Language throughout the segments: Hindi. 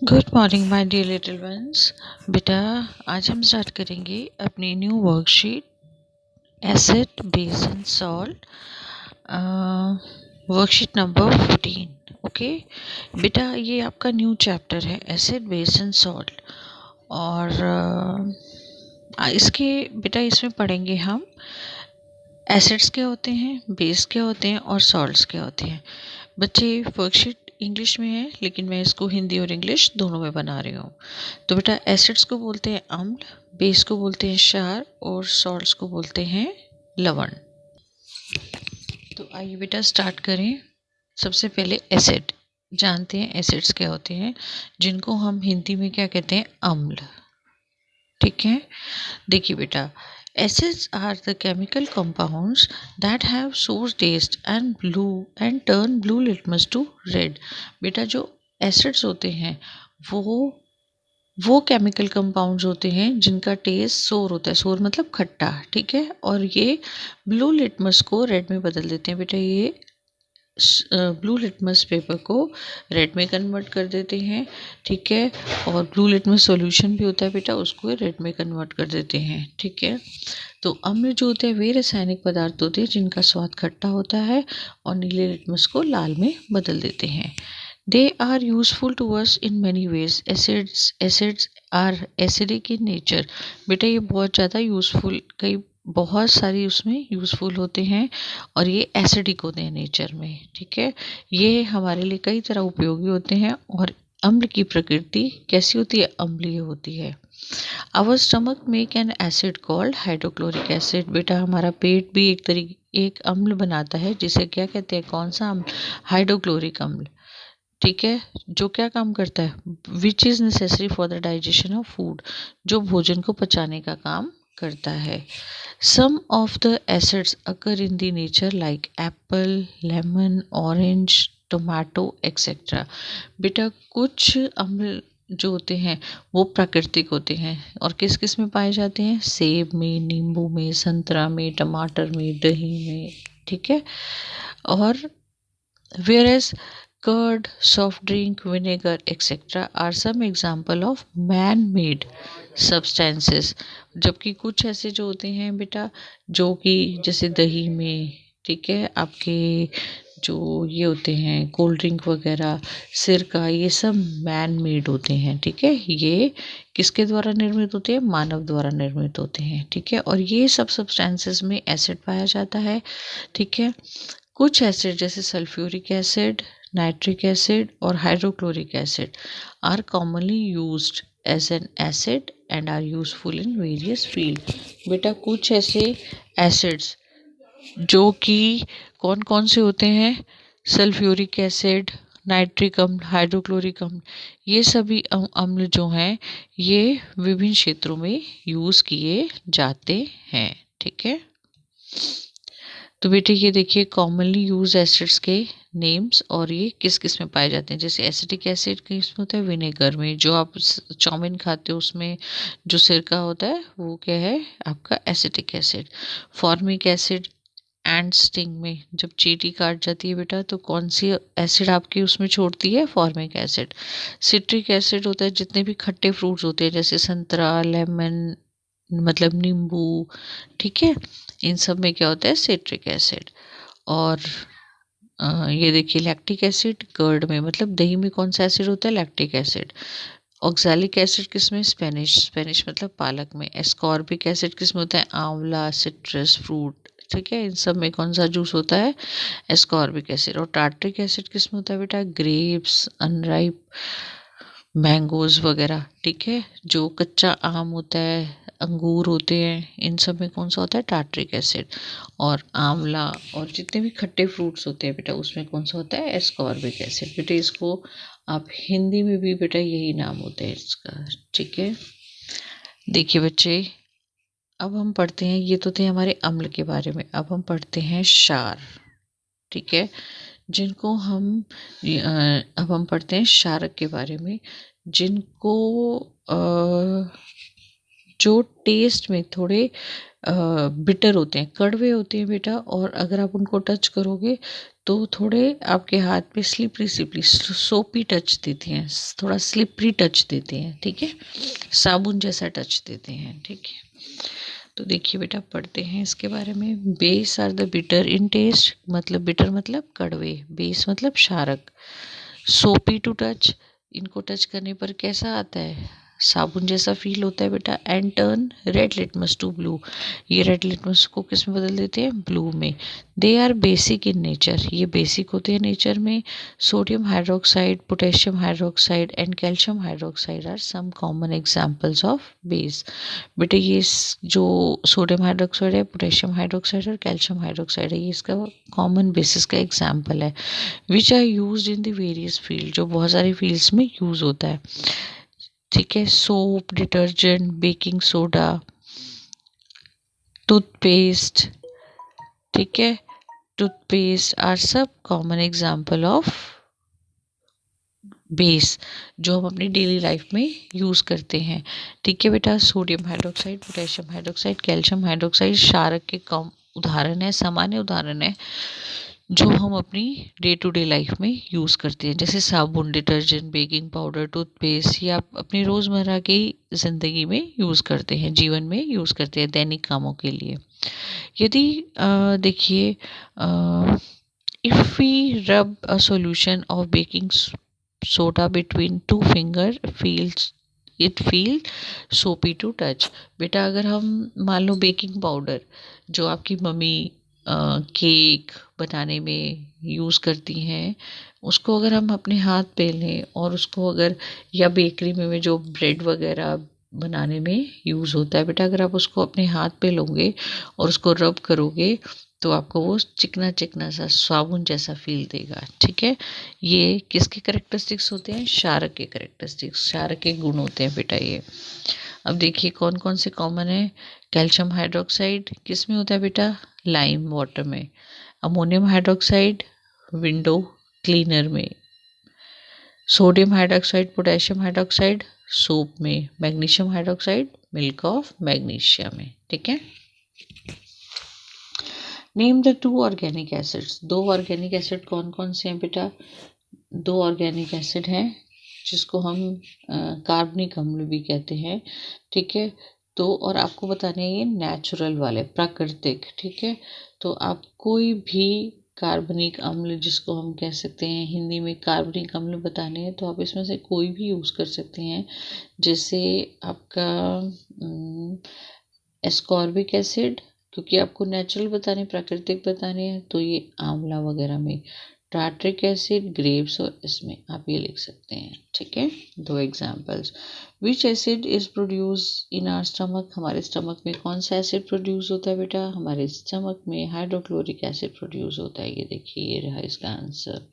Good morning my dear little ones. बेटा, आज हम स्टार्ट करेंगे अपनी new worksheet acid base and salt, worksheet number 14। Okay बेटा, ये आपका न्यू चैप्टर है एसिड बेस एंड सॉल्ट। और इसके बेटा इसमें पढ़ेंगे हम एसिड्स क्या होते हैं, बेस क्या होते हैं और सॉल्ट्स क्या होते हैं। बच्चे, वर्कशीट इंग्लिश में है लेकिन मैं इसको हिंदी और इंग्लिश दोनों में बना रही हूँ। तो बेटा, एसिड्स को बोलते हैं अम्ल, बेस को बोलते हैं क्षार और सॉल्ट्स को बोलते हैं लवण। तो आइए बेटा स्टार्ट करें। सबसे पहले एसिड जानते हैं, एसिड्स क्या होते हैं जिनको हम हिंदी में क्या कहते हैं, अम्ल। ठीक है, देखिए बेटा, acids are the chemical compounds that have sour taste and turn blue litmus to red। बेटा, जो एसिड्स होते हैं वो केमिकल कंपाउंड्स होते हैं जिनका टेस्ट सोर होता है। सोर मतलब खट्टा, ठीक है, और ये ब्लू लिटमस को रेड में बदल देते हैं। बेटा, ये ब्लू लिटमस पेपर को रेड में कन्वर्ट कर देते हैं, ठीक है। और ब्लू लिटमस सॉल्यूशन भी होता है बेटा, उसको रेड में कन्वर्ट कर देते हैं, ठीक है। तो अम्ल जो होते हैं वे रासायनिक पदार्थ होते हैं जिनका स्वाद खट्टा होता है और नीले लिटमस को लाल में बदल देते हैं। They are useful to us in many ways. Acids are acidic in nature. बेटा, ये बहुत ज़्यादा यूजफुल, कई बहुत सारी उसमें यूज़फुल होते हैं और ये एसिडिक होते हैं नेचर में, ठीक है। ये हमारे लिए कई तरह उपयोगी होते हैं। और अम्ल की प्रकृति कैसी होती है, अम्लीय होती है। Our stomach make an acid called hydrochloric acid. बेटा, हमारा पेट भी एक अम्ल बनाता है जिसे क्या कहते हैं, कौन सा अम्ल, हाइड्रोक्लोरिक अम्ल, ठीक है। जो क्या काम करता है, which is necessary for the digestion of food, जो भोजन को पचाने का काम करता है। Some of the acids occur in the nature like apple, lemon, orange, tomato etcetera. बेटा, कुछ अम्ल जो होते हैं वो प्राकृतिक होते हैं और किस किस में पाए जाते हैं, सेब में, नींबू में, संतरा में, टमाटर में, दही में, ठीक है। और whereas curd, soft drink, vinegar, etc. are some example of man-made substances। जबकि कुछ ऐसे जो होते हैं बेटा, जो कि जैसे दही में, ठीक है, आपके जो ये होते हैं कोल्ड ड्रिंक वगैरह, सिरका, ये सब मैन मेड होते हैं, ठीक है। ये किसके द्वारा निर्मित होते हैं, मानव द्वारा निर्मित होते हैं, ठीक है। और ये सब सब्सटेंसेस में एसिड पाया जाता है, ठीक है। कुछ एसिड जैसे सल्फ्यूरिक एसिड, नाइट्रिक एसिड और hydrochloric acid are commonly used as an acid and are useful in various field. बेटा, कुछ ऐसे एसिड्स जो कि कौन कौन से होते हैं, सल्फ्यूरिक एसिड, नाइट्रिक अम्ल, हाइड्रोक्लोरिक अम्ल, ये सभी अम्ल जो हैं ये विभिन्न क्षेत्रों में यूज़ किए जाते हैं, ठीक है। तो बेटे, ये देखिए कॉमनली यूज एसिड्स के नेम्स और ये किस किस में पाए जाते हैं। जैसे एसिटिक एसिड किस में होता है, विनेगर में। जो आप चाउमीन खाते हो उसमें जो सिरका होता है वो क्या है, आपका acetic acid. Formic acid and sting में, जब चींटी काट जाती है बेटा तो कौन सी एसिड आपकी उसमें छोड़ती है, फॉर्मिक एसिड। सिट्रिक एसिड होता है जितने भी खट्टे फ्रूट्स होते हैं जैसे संतरा, लेमन, मतलब नींबू, ठीक है, इन सब में क्या होता है, सिट्रिक एसिड। और ये देखिए लैक्टिक एसिड कर्ड में, मतलब दही में कौन सा एसिड होता है, लैक्टिक एसिड। ऑक्सैलिक एसिड किस में, स्पेनिश, स्पेनिश मतलब पालक में। एस्कॉर्बिक एसिड किस में होता है, आंवला, सिट्रस फ्रूट, ठीक है, इन सब में कौन सा जूस होता है, एस्कॉर्बिक एसिड। और टार्ट्रिक एसिड किस में होता है बेटा, ग्रेप्स, अनराइप मैंगोज वगैरह, ठीक है। जो कच्चा आम होता है, अंगूर होते हैं, इन सब में कौन सा होता है, टार्ट्रिक एसिड। और आंवला और जितने भी खट्टे फ्रूट्स होते हैं बेटा उसमें कौन सा होता है, एस्कॉर्बिक एसिड। बेटा, इसको आप हिंदी में भी बेटा यही नाम होता है इसका, ठीक है। देखिए बच्चे, अब हम पढ़ते हैं, ये तो थे हमारे अम्ल के बारे में, अब हम पढ़ते हैं क्षार, ठीक है, जिनको हम अब हम पढ़ते हैं क्षारक के बारे में, जिनको जो टेस्ट में थोड़े बिटर होते हैं, कड़वे होते हैं बेटा, और अगर आप उनको टच करोगे तो थोड़े आपके हाथ में स्लिपरी स्लिपरी सोपी टच देते हैं, थोड़ा स्लिपरी टच देते हैं, ठीक है, साबुन जैसा टच देते हैं, ठीक है। तो देखिए बेटा, पढ़ते हैं इसके बारे में। Base are the bitter in taste, मतलब बिटर मतलब कड़वे, बेस मतलब क्षारक, सोपी टू टच, इनको टच करने पर कैसा आता है, साबुन जैसा फील होता है बेटा। And turn red litmus to blue, ये रेड लिटमस को किस में बदल देते हैं, ब्लू में। They are basic in nature, ये बेसिक होते हैं नेचर में। Sodium hydroxide, potassium hydroxide and calcium hydroxide are some common examples of base. बेटा ये जो सोडियम हाइड्रोक्साइड है, पोटेशियम हाइड्रोक्साइड और कैल्शियम हाइड्रोक्साइड है, ये इसका कॉमन बेसिस का एग्जाम्पल है। Which are use in the various field, जो बहुत सारी फील्ड्स में यूज होता है, ठीक है। Soap, detergent, baking soda, toothpaste, ठीक है, टूथपेस्ट आर सब कॉमन एग्जाम्पल ऑफ बेस जो हम अपनी डेली लाइफ में यूज़ करते हैं, ठीक है बेटा। Sodium hydroxide, potassium hydroxide, calcium hydroxide क्षारक के कम उदाहरण है, सामान्य उदाहरण है जो हम अपनी डे टू डे लाइफ में यूज़ करते हैं, जैसे साबुन, डिटर्जेंट, बेकिंग पाउडर, टूथपेस्ट, या अपनी रोज़मर्रा की ज़िंदगी में यूज़ करते हैं, जीवन में यूज़ करते हैं दैनिक कामों के लिए। यदि देखिए, इफ़ वी रब a solution of baking soda between two finger feels it feel सोपी टू टच। बेटा अगर हम मान लो बेकिंग पाउडर जो आपकी मम्मी केक बनाने में यूज़ करती हैं, उसको अगर हम अपने हाथ पे लें और उसको अगर, या बेकरी में जो ब्रेड वगैरह बनाने में यूज़ होता है बेटा, अगर आप उसको अपने हाथ पे लोगे और उसको रब करोगे तो आपको वो चिकना चिकना सा साबुन जैसा फील देगा, ठीक है। ये किसके करेक्टरिस्टिक्स होते हैं, क्षारक के करेक्टरिस्टिक्स, क्षारक के गुण होते हैं बेटा ये। अब देखिए कौन कौन से कॉमन है। कैल्शियम हाइड्रोक्साइड किस में होता है बेटा, लाइम वाटर में। अमोनियम हाइड्रोक्साइड विंडो क्लीनर में। Sodium hydroxide, potassium hydroxide soap में। Magnesium hydroxide milk of magnesia में, ठीक है। Name the two organic acids, दो ऑर्गेनिक एसिड कौन कौन से हैं बेटा, दो ऑर्गेनिक एसिड हैं जिसको हम कार्बनिक अम्ल भी कहते हैं, ठीक है। तो और आपको बताने हैं ये नेचुरल वाले, प्राकृतिक, ठीक है। तो आप कोई भी कार्बनिक अम्ल जिसको हम कह सकते हैं, हिंदी में कार्बनिक अम्ल बताने हैं, तो आप इसमें से कोई भी यूज़ कर सकते हैं। जैसे आपका एस्कॉर्बिक एसिड, क्योंकि आपको नेचुरल बताने, प्राकृतिक बताने हैं, तो ये आंवला वगैरह में। टार्ट्रिक एसिड ग्रेप्स, और इसमें आप ये लिख सकते हैं, ठीक है। दो examples. Which acid is produce in our stomach, हमारे स्टमक में कौन सा एसिड प्रोड्यूस होता है बेटा, हमारे स्टमक में हाइड्रोक्लोरिक एसिड प्रोड्यूस होता है, ये देखिए ये रहा इसका आंसर,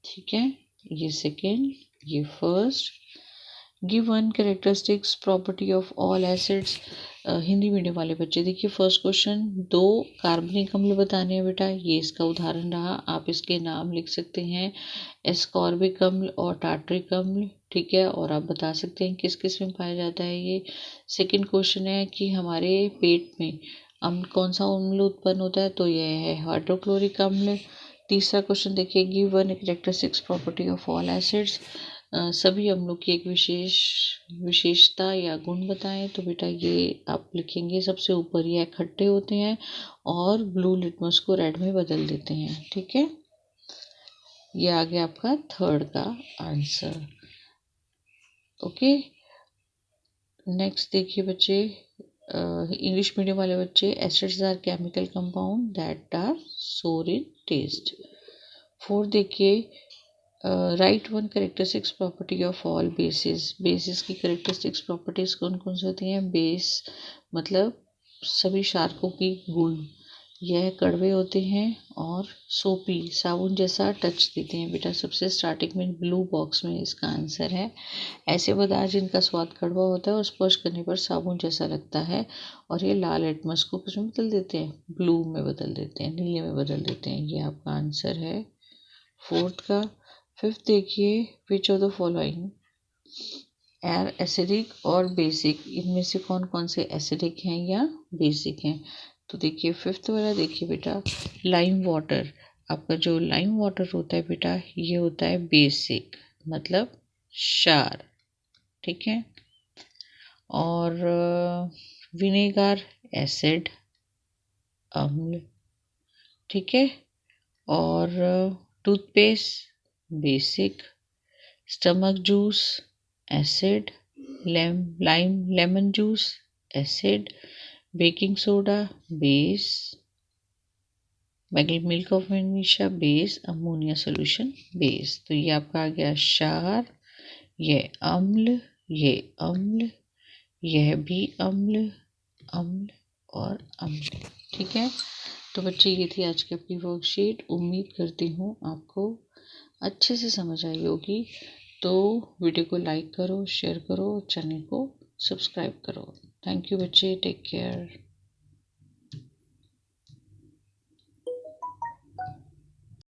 ठीक है। ये सेकेंड, ये first. Give one characteristics property of all acids, Hindi medium वाले बच्चे देखिए फर्स्ट क्वेश्चन, दो कार्बनिक अम्ल बताने हैं बेटा, ये इसका उदाहरण रहा, आप इसके नाम लिख सकते हैं, एस्कॉर्बिक अम्ल और टार्ट्रिक अम्ल, ठीक है। और आप बता सकते हैं किस किस में पाया जाता है ये। सेकंड क्वेश्चन है कि हमारे पेट में अम्ल, कौन सा अम्ल उत्पन्न होता है, तो यह है हाइड्रोक्लोरिक अम्ल। तीसरा क्वेश्चन देखिए, give one characteristics property of all acids, सभी अम्लों की एक विशेषता या गुण बताएं, तो बेटा ये आप लिखेंगे सबसे ऊपर, ये इकट्ठे होते हैं और ब्लू लिटमस को रेड में बदल देते हैं, ठीक है। ये आ गया आपका थर्ड का आंसर, ओके। नेक्स्ट देखिए बच्चे, इंग्लिश मीडियम वाले बच्चे, acids are chemical compound that are sour in taste. Fourth देखिए, write one characteristics property of all basis, basis की करेक्टरिस्टिक्स प्रॉपर्टीज कौन कौन सी होती हैं, बेस मतलब सभी क्षारकों की गुण, यह कड़वे होते हैं और सोपी साबुन जैसा टच देते हैं बेटा। सबसे स्टार्टिंग में ब्लू बॉक्स में इसका आंसर है, ऐसे पदार्थ जिनका स्वाद कड़वा होता है और स्पर्श करने पर साबुन जैसा लगता है, और ये लाल लिटमस को किस में बदल देते हैं, ब्लू में बदल देते हैं, नीले में बदल देते हैं, ये आपका आंसर है फोर्थ का। फिफ्थ देखिए, which of the following air acidic और बेसिक, इनमें से कौन कौन से एसिडिक हैं या बेसिक हैं? तो देखिए फिफ्थ वाला, देखिए बेटा लाइम वाटर, आपका जो लाइम वाटर होता है बेटा ये होता है बेसिक, मतलब क्षार, ठीक है। और विनेगर एसिड, अम्ल, ठीक है। और toothpaste basic, stomach juice acid, lime lemon juice acid, baking soda base, milk of magnesia base, ammonia solution base. तो ये आपका आ गया क्षार, ये अम्ल, ये अम्ल, यह भी अम्ल, अम्ल और अम्ल, ठीक है। तो बच्चे ये थी आज की अपनी वर्कशीट। उम्मीद करती हूँ आपको अच्छे से समझ आई होगी। तो वीडियो को लाइक करो, शेयर करो, चैनल को सब्सक्राइब करो। थैंक यू बच्चे, टेक केयर।